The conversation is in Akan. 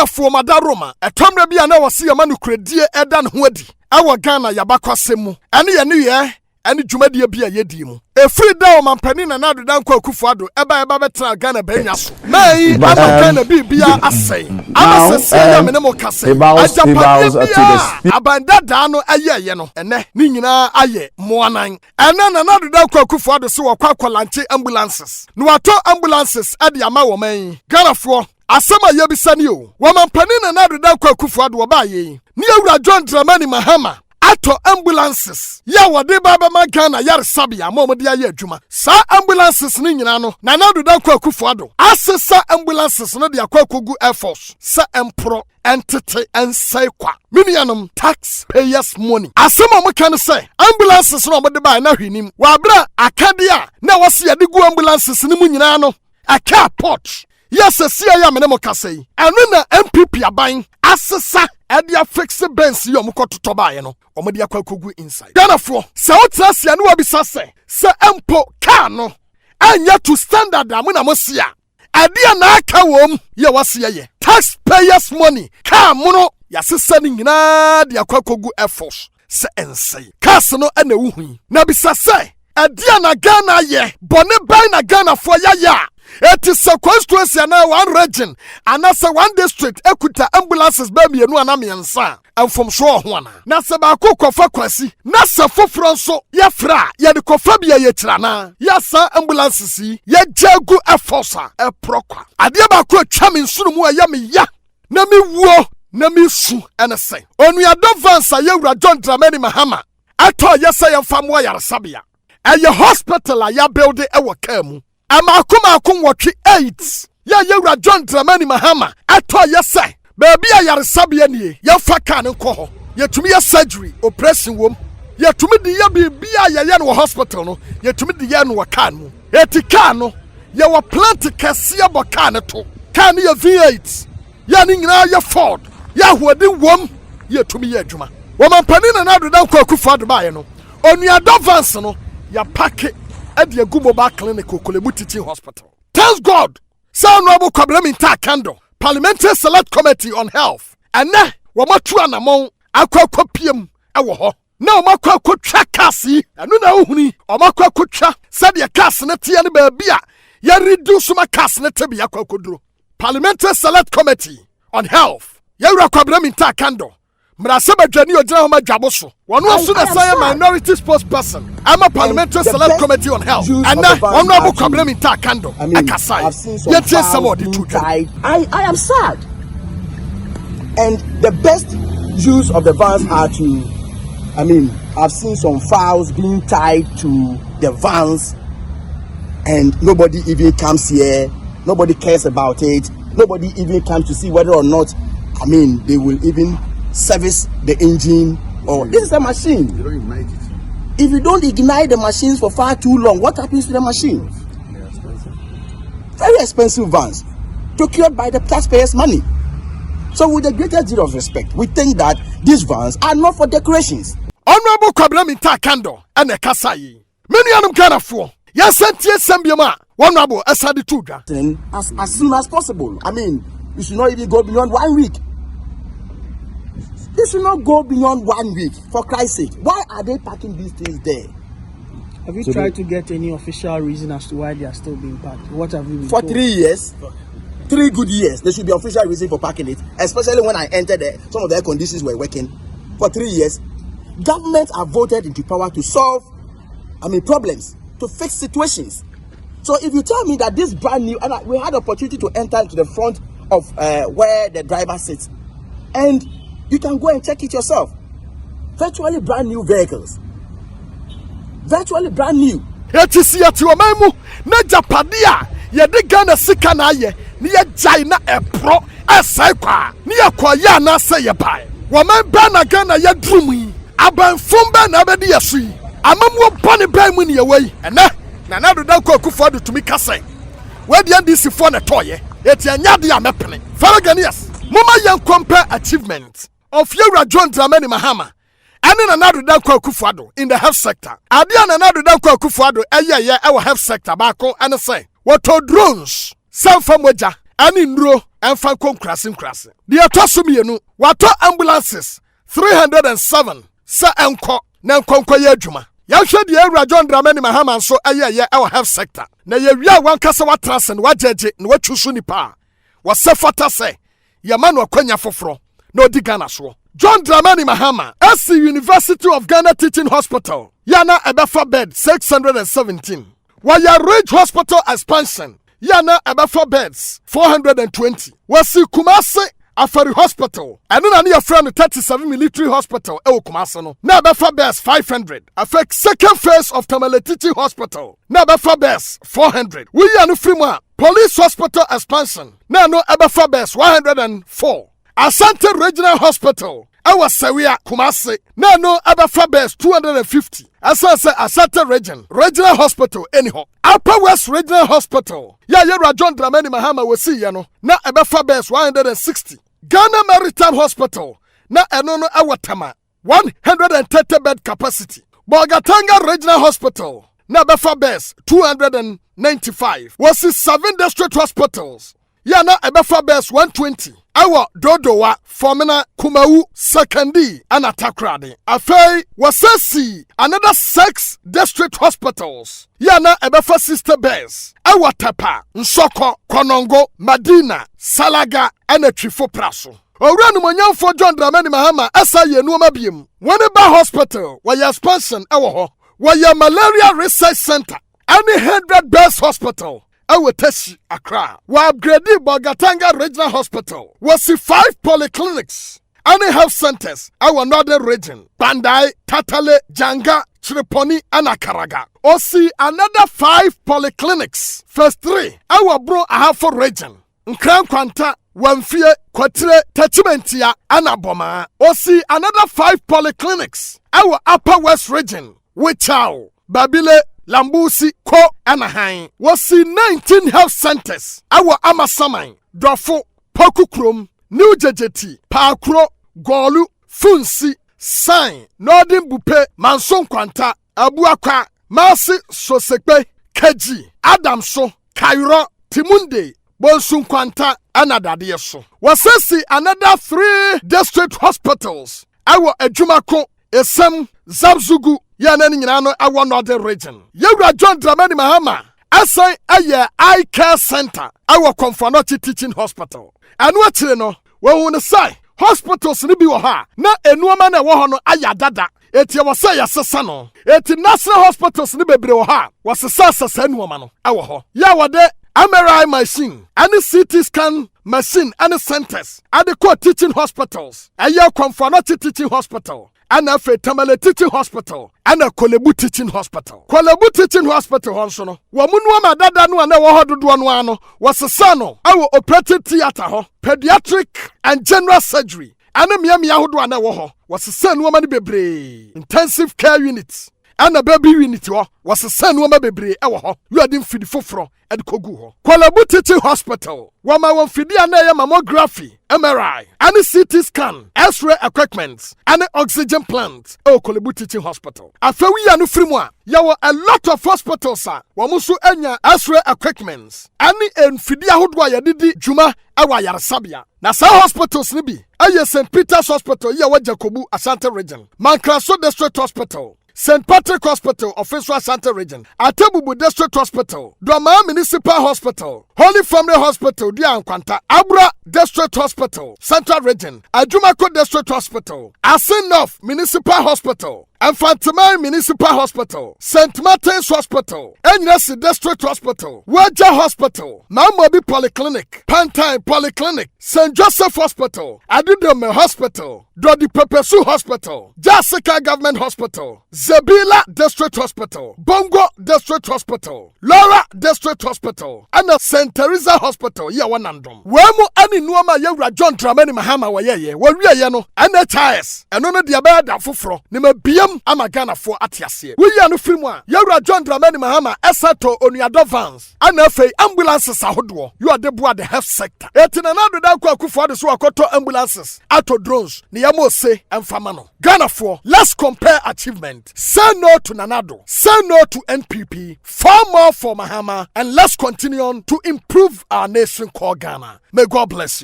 Ghana for Madaroma, a tomra be an hour see a man who could dear Edan Huadi. Our Ghana Yabakwasemu, and the new year, and the Jumedia be a yedim. A free down man penny and another down Kwakufado, Eba Babatra Ghana Benyas. May I'm Ghana be a say. I'm a say, I'm no case. Abanda Dano aye, yeno, and Nina aye, Moanang. And then another down Kwakufado so a Kwakwalanche ambulances. No ato ambulances at the Amawa May. Ghana for. Asama yebisaniyo. Waman panina nadu da kwa kufuadu wabaye. Niya John Dramani Mahama. Ato ambulances. Ya wade baba magana yar sabia. Momodia ye juma. Sa ambulances ni nyinano. Na nadu da kwa kufuadu. Ase sa ambulances na dia kwa kugu Air Force. Sa empro. Entity and say kwa. Minianum taxpayers money. Asama mkane say. Ambulances no mwade ba na hwinim. Wabra akadia. Na wasi ya digu ambulances ni munyinano. Aka port. Yes, a CIA Menemokase, and when the MPP are buying, Assessa, and the fixed bench you muko to Tobayano, or Media Kwakugu inside. Therefore, South and Wabisase, Sir Empo Kano, and yet to standard Amuna Mosia. Adia Naka wom, Yawasia, taxpayers' money, Kamuno, Yasisani na the Kwakugu Air Force, say and say, Casano and the Wuhi, Nabisase, Adia Nagana ye, Bonne Ghana for ya. It is a constituency and one region, and that's a one district. Equita ambulances baby and one amiansa. And from Shore Juana. Nasa Bako Kofa Kwasi. Nasa Fofranso. Yafra. Yadikofabia Yetrana. Yasa ambulances. Yajagu a fossa. A proqua. Adiabako chamin sunumu yami ya. Nami wo. Nami su. And a say. On we advance a Yura John Dramani Mahama. I told Yasa and Famwa Yarasabia. And your hospital a ya building a wakamu. Ama akum watchi 8. Ya Yura John Dramani Mahama. Ato yese. Baby a yaresabia ni. Ya faka nko ho. Yetumi ya surgery, operation wom. Yetumi di ya bibia ya no hospital no. Yetumi di ya no kan mu. Etika no. Ya wa plant kase ya bokan to. Kan ya V8. Ya ni nyina ya Ford. Ya hodi wom. Yetumi ya adwuma. Wo mampani na nadu dan kwa Akufo-Addo ba ye no. Onu advance no. Ya pack at the Mobile Clinic Kolebu Teaching Hospital. Thanks God. Sound Honorable Kwabena Kando, Parliamentary Select Committee on Health. And now, Wamatu Anamon, Aqua Copium, Awaho. Now, Makwa Kucha Cassi, and Nuna Uni, or Makwa Kucha, said your Cassinati and Babia. Ya reduce my Cassinati Biako Kudru. Parliamentary Select Committee on Health. Yara Kwabena Kando. Mrasaba Janio Jama Jaboso. One was soon as I am minority spokesperson. I'm a parliamentary select committee on health. And now one more problem in Takando. I've seen some died. I am sad. And the best use of the vans are to, I've seen some fowls being tied to the vans and nobody even comes here. Nobody cares about it. Nobody even comes to see whether or not, they will even service the engine. Or this is a machine. You don't ignite it. If you don't ignite the machines for far too long, what happens to the machine? Very expensive. Very expensive vans, procured by the taxpayers' money. So with the greatest deal of respect, we think that these vans are not for decorations. Honorable Kwabena Kando and the Kasai. Many of them can afford. Yes, Sambiama. Honorable Asadi Tuga. As soon as possible. You should not even go beyond 1 week. This will not go beyond 1 week, for Christ's sake. Why are they parking these things there? Have you tried to get any official reason as to why they are still being parked? What have you been for told? 3 years, 3 good years, there should be official reason for parking it. Especially when I entered there, some of the air conditions were working. For 3 years, governments are voted into power to solve, problems, to fix situations. So if you tell me that this brand new, and we had the opportunity to enter into the front of where the driver sits, and you can go and check it yourself. Virtually brand new vehicles. Virtually brand new. Etisi ati omemu na Japadia ye de Ghana sika na ye ni ye jai na epro asai kwa ni akoya na se ye bai. Woman ba na Ghana ye drum abanfom ba na abedi yesu yi. Amamu bone ba mu ni ye wei. Ene na na do dan kwa Akufo-Addo tumi kase. We de ndisi fo na toye. Eti anya de amepene. Fellow Ghanaians, mama yan compare achievement of Yura John Dramani Mahama and in another Danko Akufo-Addo in the health sector. Adian another Danko Akufo-Addo our health sector bako and say what drones some from Weja ani nduro emfa nkrase de atoso mienu wato ambulances 307 sa enko na nkonko ye adwuma yahwe de Ewura John Dramani Mahama nso ayeye ewo health sector na ye wi a wankasa watrase na wajeje na watwusu nipa wasefata se yamanu akwanya foforo na odi Ghana so John Dramani Mahama SC University of Ghana Teaching Hospital yana ebefa bed 617 waya Ridge Hospital expansion yana ebefa beds 420 wasi Kumasi Afari Hospital eno na your friend 37 military hospital ewo Kumasi no na ebefa beds 500 affect second phase of Tamale Teaching Hospital na ebefa beds 400 we yanu frima Police Hospital expansion na no ebefa beds 104 Asante Regional Hospital ewa Sawia Kumasi na no ebefa beds 250 Asante Regional Hospital anyhow Upper West Regional Hospital Ewura John Dramani Mahama wasi ya no na ebefa beds 160 Ghana Maritime Hospital na eno no awatama 130 bed capacity Bogatanga Regional Hospital na ebefa beds 295 wasi 7 district hospitals ya na ebefa beds 120 Awa Dodowa Formina Kumawu Sekandi Anatakrade Afei wasasi another 6 district hospitals yana ebefa sister beds Awa Tapa Nsoko Konongo Madina Salaga Anatwifo Praso Owura numonyamfo John Dramani Mahama asa yenu mabiem Wene ba hospital waya expansion ewo ho waya malaria research center any 100 beds hospital Awe Teshi Accra. Wa upgrade Bogatanga Regional Hospital. Wasi 5 polyclinics. Any health centers. Our northern region. Bandai, Tatale, Janga, Chiriponi, and Akaraga. Osi another 5 polyclinics. First 3. Our bro Ahafo region. Nkran Kwanta, Wamfie, Kwatire, Techimentia, Anaboma. Osi another 5 polyclinics. Our upper west region. Wichao, Babile, Lambusi, Ko, Anaheim. Wasi 19 health centers. Awa Amasamai, Dofo, Pokukrum, New Jejeti, Pakro, Golu, Funsi, Sain, Northern Bupe, Manson Kwanta, Abuaka, Masi Sosekpe, Keji, Adamso, Cairo, Timunde, Bonsun Kwanta, Anadadieso. Wasasi another 3 district hospitals. Awa Ejumako, Esem, Zabzugu, Yanani Nyinano awa northern region. Ewura John Dramani Mahama asai aye eye care center awa Komfanochi Teaching Hospital. Anu achire no wo ne sai hospitals ni bi wo ha na enuoma na wo ho no ayadada. Eti wasa yasesa no. Eti national hospitals ni bebre wo ha. Wasesa sesa enuoma no awo ho. Ya wode MRI machine, any CT scan machine, any centers, adequate teaching hospitals. Aye Komfanochi Teaching Hospital. And a Tamale Teaching Hospital, and a Kolebu Teaching Hospital. Kolebu Teaching Hospital, Honsono. Wamunwa dada no ane wahodu duanuano, was a sano, our operating theater, pediatric and general surgery. And a miami yahudu ane waho, was a son woman bebre, intensive care units. And a baby unit was a son woman bebre, ewa, you had him feed fofro, and kogu. Kolebu Teaching Hospital, wama won fidia na mammography, MRI, any CT scan, X-ray equipment, any oxygen plant, Kolebu Teaching Hospital. Afewi anu frimwa, yawa a lot of hospitals wamusu enya X-ray equipments, any fidia hudwa yadidi juma awa yarasabia. Na sa hospitals nibi, aye St. Peter's Hospital yawa Jakobu Asante region, Mankraso District Hospital, St. Patrick Hospital, Official Santa Region, Atebubu District Hospital, Dwama Municipal Hospital, Holy Family Hospital, Diankwanta, Abra District Hospital, Central Region, Ajumako District Hospital, Asin North Municipal Hospital, Infantimai Municipal Hospital, St. Martin's Hospital, Enyasi District Hospital, Waja Hospital, Mamobi Polyclinic, Pantine Polyclinic, St. Joseph Hospital, Adidome Hospital, Dodi Pepesu Hospital, Jasika Government Hospital, Zabila District Hospital, Bongo District Hospital, Laura District Hospital, and St. Teresa Hospital, Yawanandom. Wemu ani nuama Ewura John Dramani Mahama wayeye, wawia yano, NHIS, eno no diabaya da fufro, ni mebia yam ama Ghana for atiasie we ya no film a yawura John Dramani Mahama esato onuado vans ana afei ambulances ahodo you are the boy the health sector etina na do da kwa Akufo de so akoto ambulances ato drones ne yamo se emfama no Ghana for let's compare achievement. Say no to Nanado, say no to NPP, far more for Mahama, and let's continue on to improve our nation called Ghana. May God bless you.